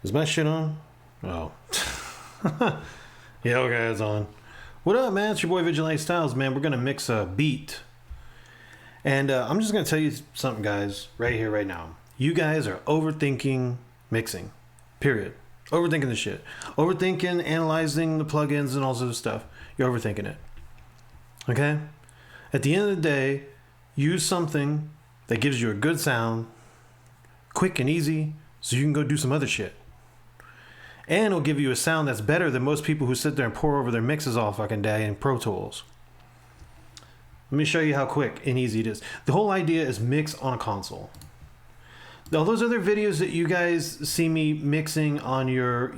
Is my shit on? Oh. Yeah, okay, it's on. What up, man? It's your boy Vigilante Styles, man. We're going to mix a beat. And I'm just going to tell you something, guys, right here, right now. You guys are overthinking mixing. Period. Overthinking the shit. Overthinking, analyzing the plugins and all sorts of stuff. You're overthinking it. Okay? At the end of the day, use something that gives you a good sound, quick and easy, so you can go do some other shit. And it'll give you a sound that's better than most people who sit there and pour over their mixes all fucking day in Pro Tools. Let me show you how quick and easy it is. The whole idea is mix on a console. All those other videos that you guys see me mixing on your,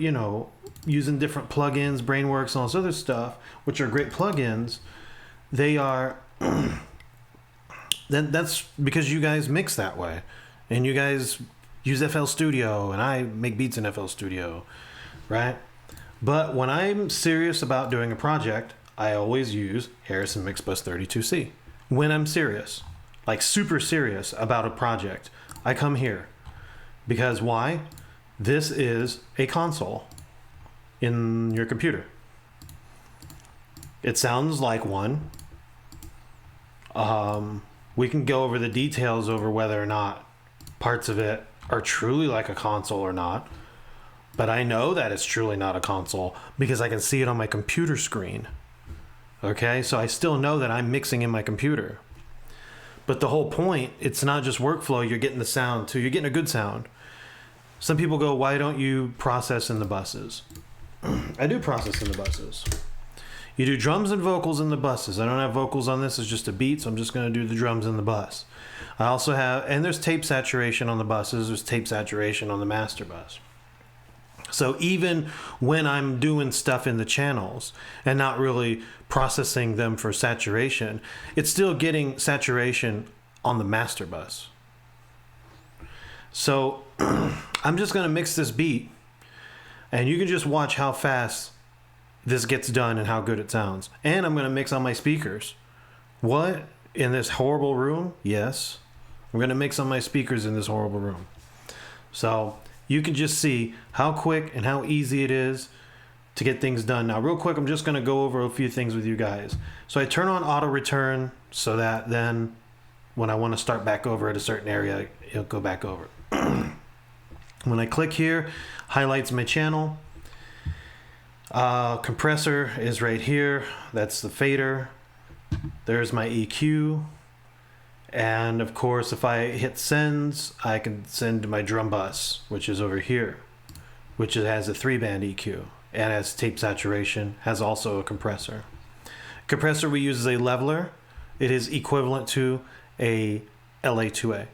using different plugins, Brainworks, and all this other stuff, which are great plugins, they are, that's because you guys mix that way. And you guys use FL Studio, and I make beats in FL Studio, right? But when I'm serious about doing a project, I always use Harrison Mixbus 32C. When I'm serious, like super serious about a project, I come here. Because why? This is a console in your computer. It sounds like one. We can go over the details over whether or not parts of it are truly like a console or not. But I know that it's truly not a console because I can see it on my computer screen. Okay, so I still know that I'm mixing in my computer. But the whole point, it's not just workflow, you're getting the sound too. You're getting a good sound. Some people go, why don't you process in the buses? I do process in the buses. You do drums and vocals in the buses. I don't have vocals on this, it's just a beat, so I'm just going to do the drums in the bus. I also have, and there's tape saturation on the buses, there's tape saturation on the master bus. So even when I'm doing stuff in the channels and not really processing them for saturation, it's still getting saturation on the master bus. So I'm just going to mix this beat, and you can just watch how fast this gets done and how good it sounds. And I'm going to mix on my speakers. What? In this horrible room? Yes. I'm going to mix on my speakers in this horrible room. So you can just see how quick and how easy it is to get things done. Now, real quick, I'm just going to go over a few things with you guys. So I turn on auto return so that then when I want to start back over at a certain area, it'll go back over. When I click here, highlights my channel. Compressor is right here. That's the fader. There's my EQ. And of course, if I hit sends, I can send to my drum bus, which is over here, which has a 3-band EQ and has tape saturation, has also a compressor. Compressor we use is a leveler. It is equivalent to a LA2A.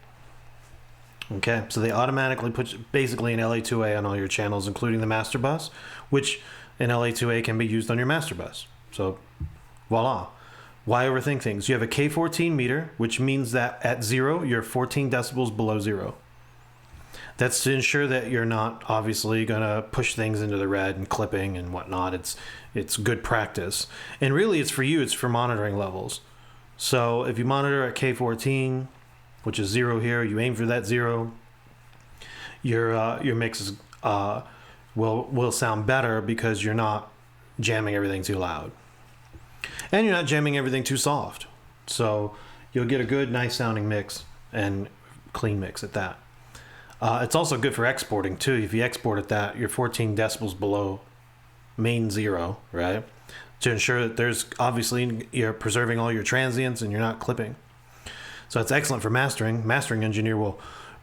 Okay, so they automatically put basically an LA2A on all your channels, including the master bus, which an LA2A can be used on your master bus. So voila. Why overthink things? You have a K14 meter, which means that at 0, you're 14 decibels below 0. That's to ensure that you're not obviously going to push things into the red and clipping and whatnot. It's good practice. And really, it's for you. It's for monitoring levels. So if you monitor at K14, which is 0 here, you aim for that 0, your mixes will sound better because you're not jamming everything too loud. And you're not jamming everything too soft. So you'll get a good, nice sounding mix and clean mix at that. It's also good for exporting too. If you export at that, you're 14 decibels below main 0, right? To ensure that there's obviously you're preserving all your transients and you're not clipping. So it's excellent for mastering. Mastering engineer will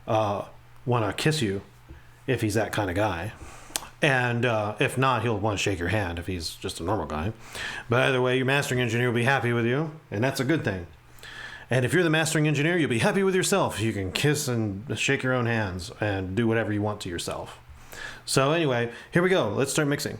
want to kiss you if he's that kind of guy. And if not, he'll want to shake your hand if he's just a normal guy. But either way, your mastering engineer will be happy with you, and that's a good thing. And if you're the mastering engineer, you'll be happy with yourself. You can kiss and shake your own hands and do whatever you want to yourself. So anyway, here we go. Let's start mixing.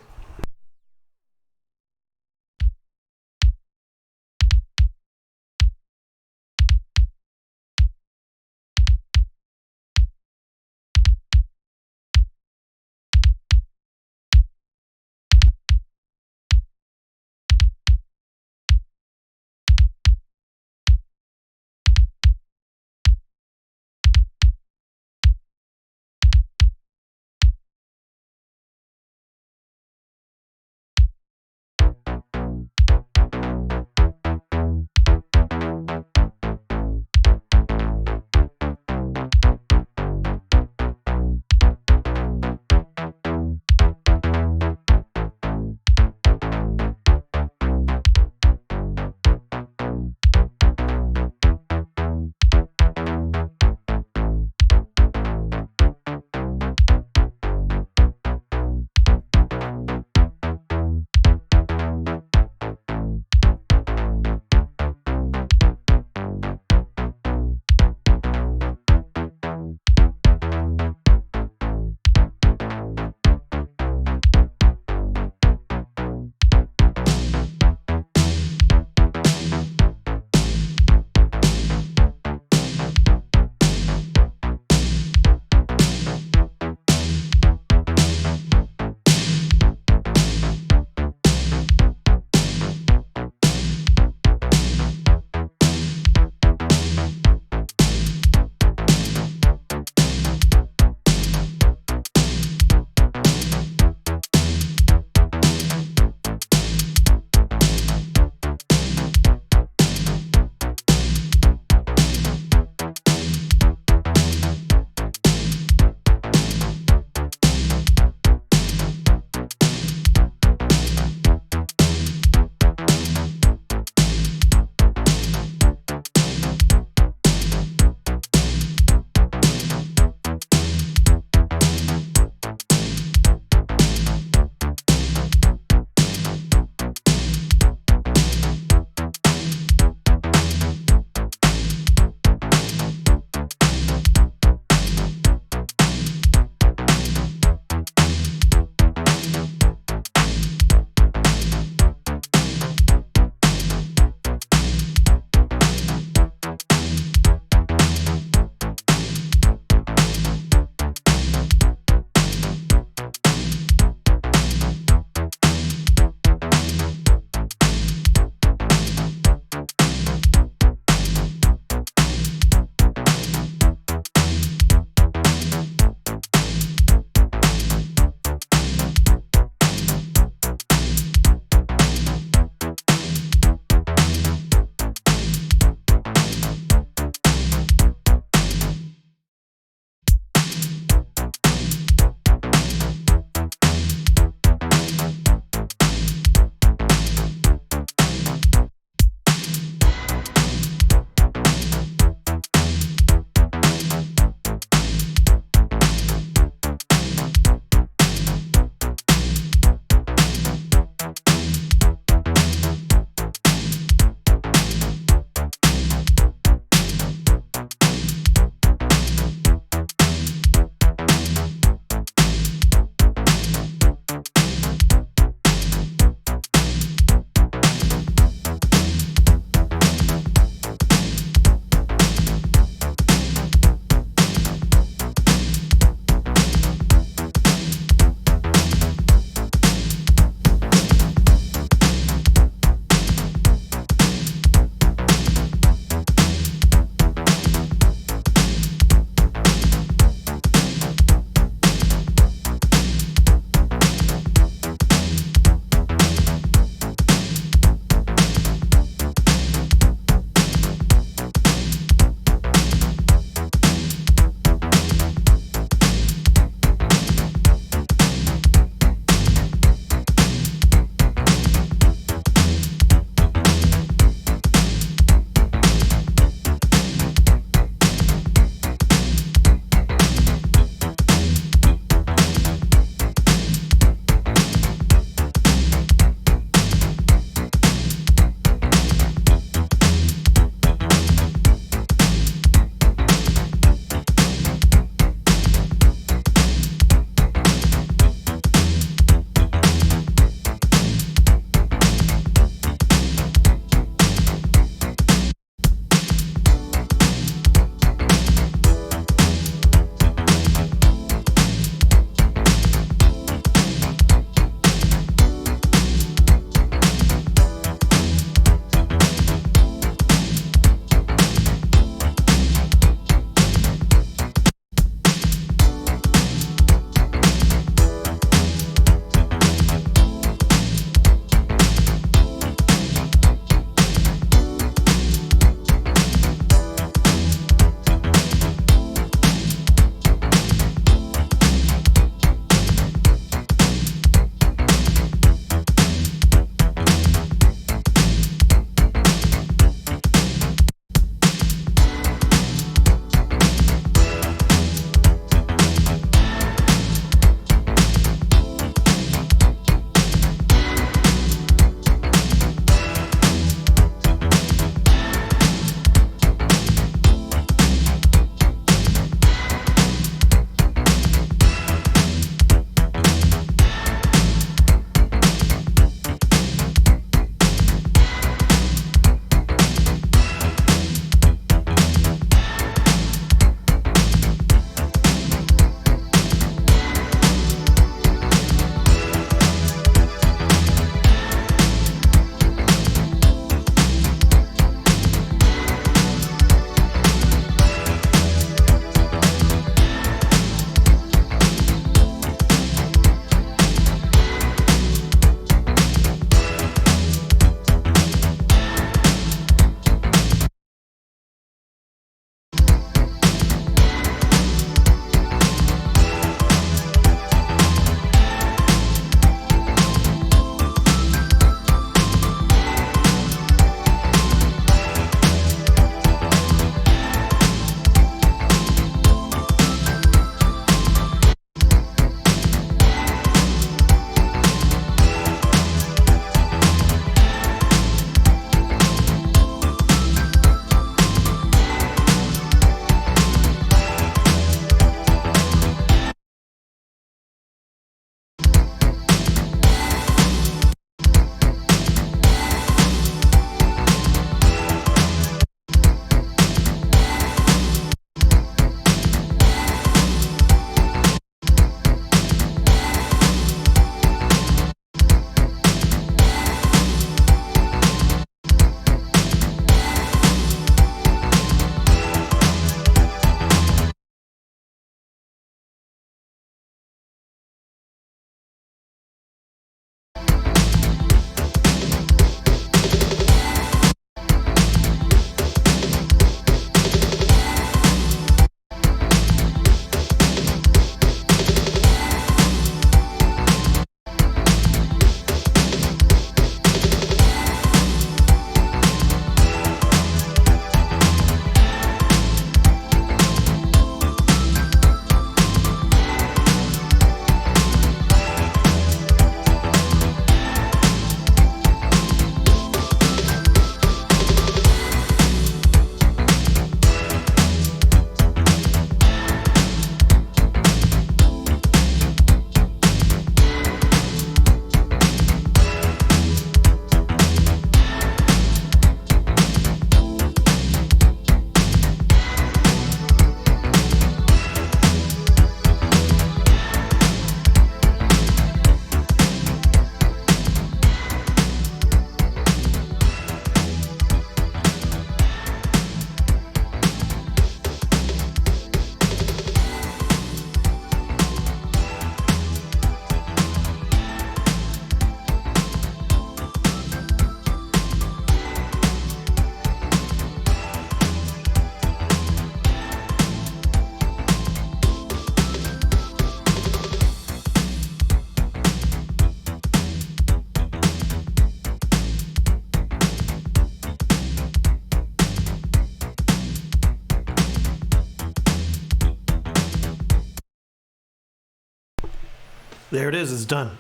There it is. It's done.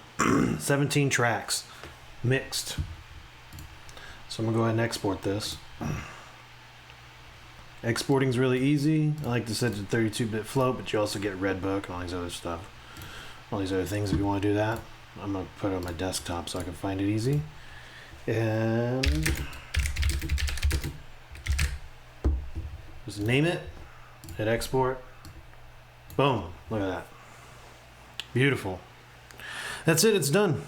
17 tracks mixed. So I'm going to go ahead and export this. Exporting's really easy. I like to set it to 32-bit float, but you also get Redbook and all these other stuff. All these other things if you want to do that. I'm going to put it on my desktop so I can find it easy. And just name it, hit export. Boom. Look at that. Beautiful. That's it. It's done.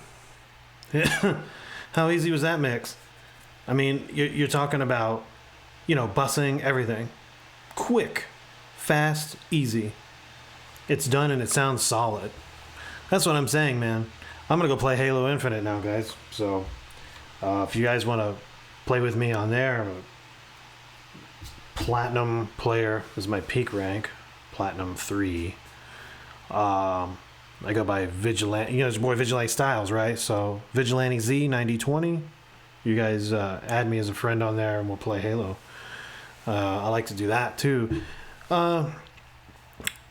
How easy was that mix? I mean, you're talking about, bussing, everything. Quick, fast, easy. It's done and it sounds solid. That's what I'm saying, man. I'm going to go play Halo Infinite now, guys. So, if you guys want to play with me on there, Platinum player is my peak rank. Platinum 3. I go by Vigilante. It's more Vigilante Styles, right? So Vigilante Z 9020. You guys add me as a friend on there, and we'll play Halo. I like to do that too. So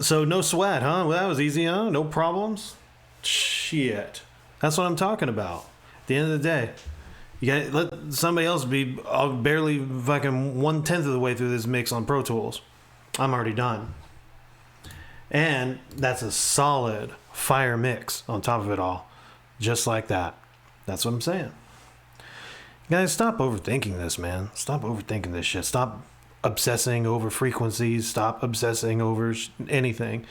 no sweat, huh? Well, that was easy, huh? No problems. Shit, that's what I'm talking about. At the end of the day, you got let somebody else be barely fucking 1/10 of the way through this mix on Pro Tools. I'm already done. And that's a solid fire mix on top of it all. Just like that. That's what I'm saying. Guys, stop overthinking this, man. Stop overthinking this shit. Stop obsessing over frequencies. Stop obsessing over anything.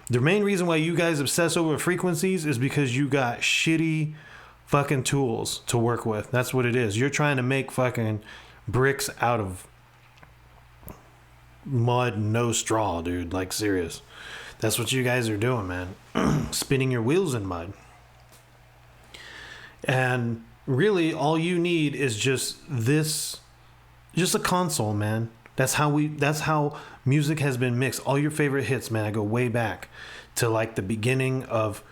The main reason why you guys obsess over frequencies is because you got shitty fucking tools to work with. That's what it is. You're trying to make fucking bricks out of mud, no straw, dude. Like, serious. That's what you guys are doing, man. Spinning your wheels in mud. And really, all you need is just a console, man. That's how music has been mixed. All your favorite hits, man. I go way back to like the beginning of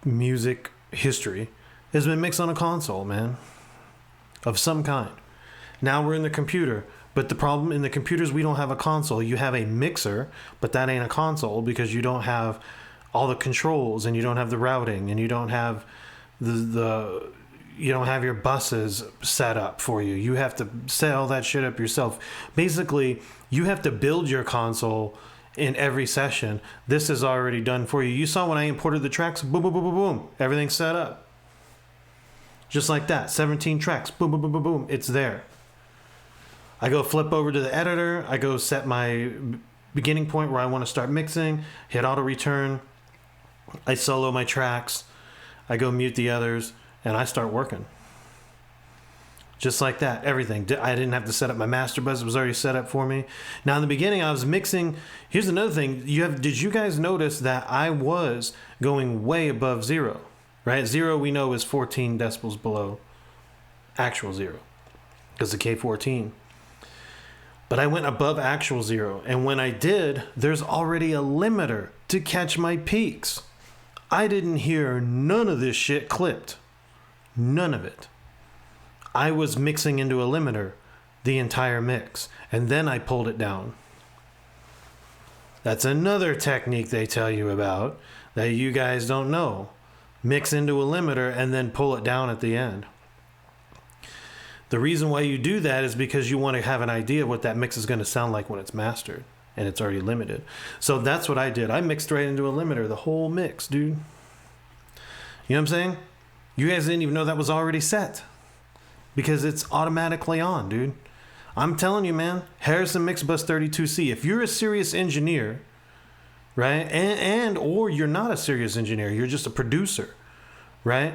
music history. Has been mixed on a console, man. Of some kind. Now we're in the computer. But the problem in the computers, we don't have a console. You have a mixer, but that ain't a console because you don't have all the controls and you don't have the routing and you don't have you don't have your buses set up for you. You have to set all that shit up yourself. Basically, you have to build your console in every session. This is already done for you. You saw when I imported the tracks, boom, boom, boom, boom, boom. Everything's set up. Just like that. 17 tracks, boom, boom, boom, boom, boom. It's there. I go flip over to the editor. I go set my beginning point where I want to start mixing. Hit auto return. I solo my tracks. I go mute the others. And I start working. Just like that. Everything. I didn't have to set up my master bus. It was already set up for me. Now in the beginning I was mixing. Here's another thing. Did you guys notice that I was going way above zero? Right? Zero we know is 14 decibels below actual zero. Because the K14. But I went above actual zero. And when I did, there's already a limiter to catch my peaks. I didn't hear none of this shit clipped. None of it. I was mixing into a limiter the entire mix. And then I pulled it down. That's another technique they tell you about that you guys don't know. Mix into a limiter and then pull it down at the end. The reason why you do that is because you want to have an idea of what that mix is going to sound like when it's mastered and it's already limited. So that's what I did. I mixed right into a limiter, the whole mix, dude. You know what I'm saying? You guys didn't even know that was already set because it's automatically on, dude. I'm telling you, man, Harrison Mixbus 32C. If you're a serious engineer, right, and or you're not a serious engineer, you're just a producer, right?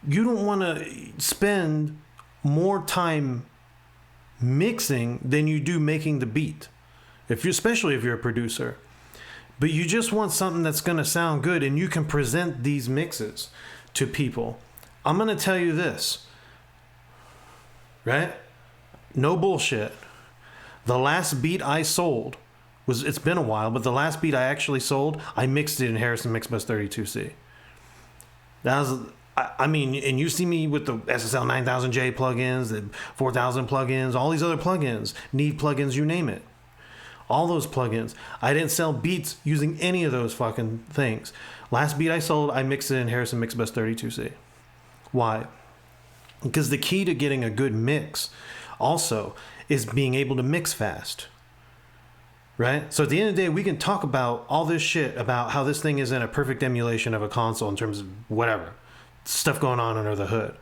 You don't want to spend more time mixing than you do making the beat, especially if you're a producer. But you just want something that's going to sound good, and you can present these mixes to people. I'm going to tell you this, right? No bullshit. The last beat I sold it's been a while, but the last beat I actually sold, I mixed it in Harrison Mixbus 32C. That was, I mean, and you see me with the SSL 9000J plugins, the 4000 plugins, all these other plugins, need plugins, you name it. all those plugins. I didn't sell beats using any of those fucking things. Last beat I sold, I mixed it in Harrison Mixbus 32C. Why? Because the key to getting a good mix also is being able to mix fast. Right? So at the end of the day, we can talk about all this shit about how this thing isn't a perfect emulation of a console in terms of whatever stuff going on under the hood.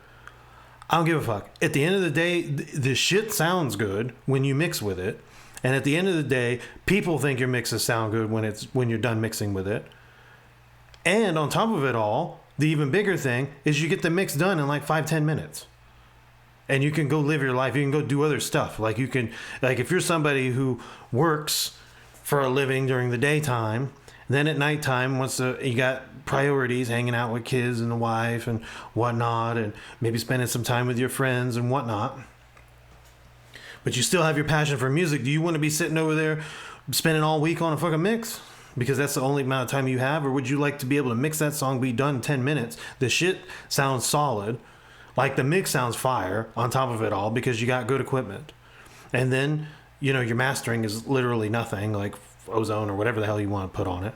I don't give a fuck. At the end of the day, the shit sounds good when you mix with it. And at the end of the day, people think your mixes sound good when you're done mixing with it. And on top of it all, the even bigger thing is you get the mix done in like 5-10 minutes. And you can go live your life. You can go do other stuff. Like you can, like if you're somebody who works for a living during the daytime, then at nighttime, once you got priorities, hanging out with kids and the wife and whatnot, and maybe spending some time with your friends and whatnot, but you still have your passion for music. Do you want to be sitting over there spending all week on a fucking mix because that's the only amount of time you have? Or would you like to be able to mix that song, be done in 10 minutes? The shit sounds solid. Like the mix sounds fire on top of it all because you got good equipment. And then, you know, your mastering is literally nothing, like ozone or whatever the hell you want to put on it.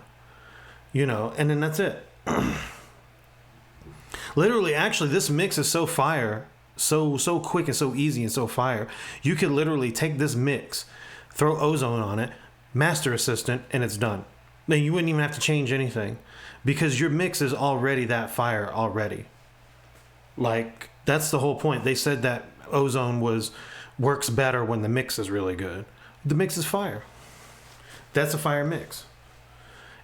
You know, and then that's it. Literally, actually, this mix is so fire, so quick and so easy and so fire. You could literally take this mix, throw ozone on it, master assistant, and it's done. Then you wouldn't even have to change anything because your mix is already that fire already. Like, that's the whole point. They said that ozone works better when the mix is really good. The mix is fire. That's a fire mix.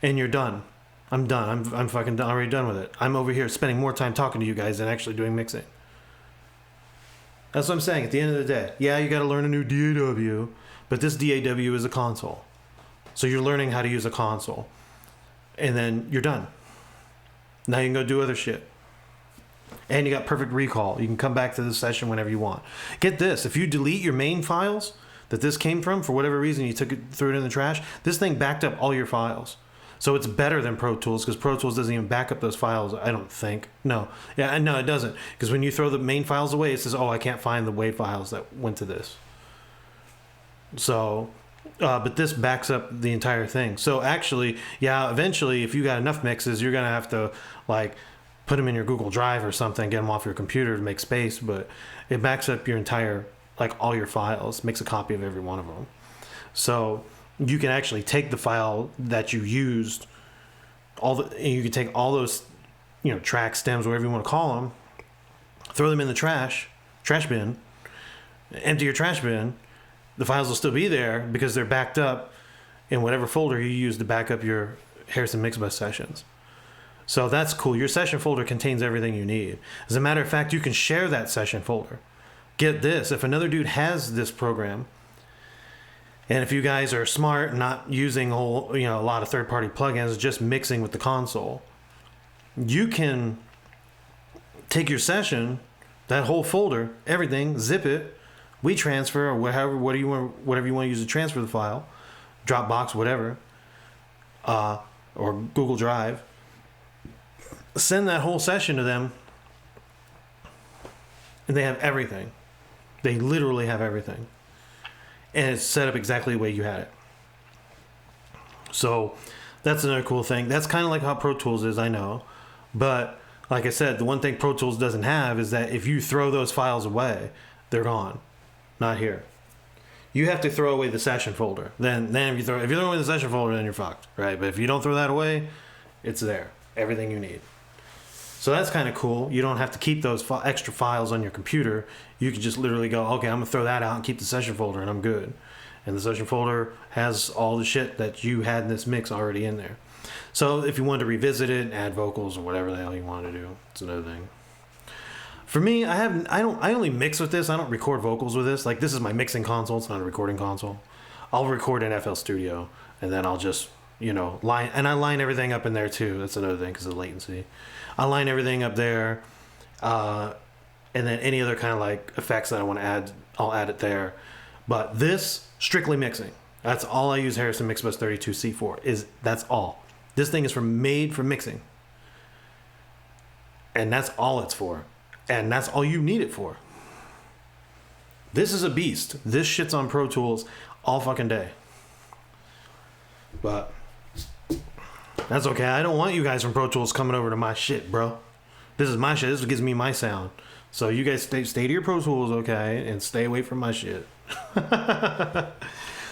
And you're done. I'm done. I'm fucking done, already done with it. I'm over here spending more time talking to you guys than actually doing mixing. That's what I'm saying. At the end of the day, yeah, you got to learn a new DAW, but this DAW is a console. So you're learning how to use a console. And then you're done. Now you can go do other shit. And you got perfect recall. You can come back to this session whenever you want. Get this. If you delete your main files that this came from, for whatever reason you threw it in the trash, this thing backed up all your files. So it's better than Pro Tools because Pro Tools doesn't even back up those files, I don't think. No. Yeah, no, it doesn't. Because when you throw the main files away, it says, oh, I can't find the WAV files that went to this. So, but this backs up the entire thing. So actually, yeah, eventually, if you got enough mixes, you're going to have to, like, put them in your Google Drive or something, get them off your computer to make space. But it backs up your entire, like, all your files, makes a copy of every one of them. So you can actually take the file that you used, you can take all those, you know, track stems, whatever you want to call them, throw them in the trash bin, empty your trash bin. The files will still be there because they're backed up in whatever folder you use to back up your Harrison Mixbus sessions. So that's cool. Your session folder contains everything you need. As a matter of fact, you can share that session folder. Get this, if another dude has this program, and if you guys are smart, not using a lot of third-party plugins, just mixing with the console, you can take your session, that whole folder, everything, zip it, WeTransfer, or whatever you want to use to transfer the file, Dropbox, whatever, or Google Drive. Send that whole session to them, and they have everything. They literally have everything. And it's set up exactly the way you had it. So that's another cool thing. That's kind of like how Pro Tools is, I know. But like I said, the one thing Pro Tools doesn't have is that if you throw those files away, they're gone. Not here. You have to throw away the session folder. Then if you throw away the session folder, then you're fucked, right? But if you don't throw that away, it's there. Everything you need. So that's kind of cool. You don't have to keep those extra files on your computer. You can just literally go, okay, I'm going to throw that out and keep the session folder, and I'm good. And the session folder has all the shit that you had in this mix already in there. So if you wanted to revisit it and add vocals or whatever the hell you want to do, it's another thing. For me, I only mix with this. I don't record vocals with this. Like, this is my mixing console. It's not a recording console. I'll record in FL Studio, and then I'll just, line. And I line everything up in there, too. That's another thing because of latency. I line everything up there, and then any other kind of like effects that I want to add, I'll add it there. But this, strictly mixing. That's all I use Harrison Mixbus 32C for. That's all. This thing is made for mixing, and that's all it's for, and that's all you need it for. This is a beast. This shit's on Pro Tools all fucking day. But that's okay. I don't want you guys from Pro Tools coming over to my shit, bro. This is my shit. This is what gives me my sound. So you guys stay to your Pro Tools, okay, and stay away from my shit.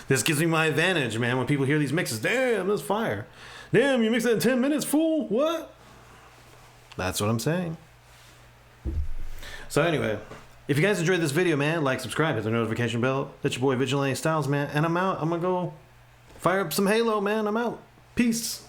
This gives me my advantage, man. When people hear these mixes, damn, that's fire. Damn, you mixed that in 10 minutes, fool. What? That's what I'm saying. So anyway, if you guys enjoyed this video, man, like, subscribe, hit the notification bell. That's your boy Vigilante Styles, man. And I'm out. I'm going to go fire up some Halo, man. I'm out. Peace.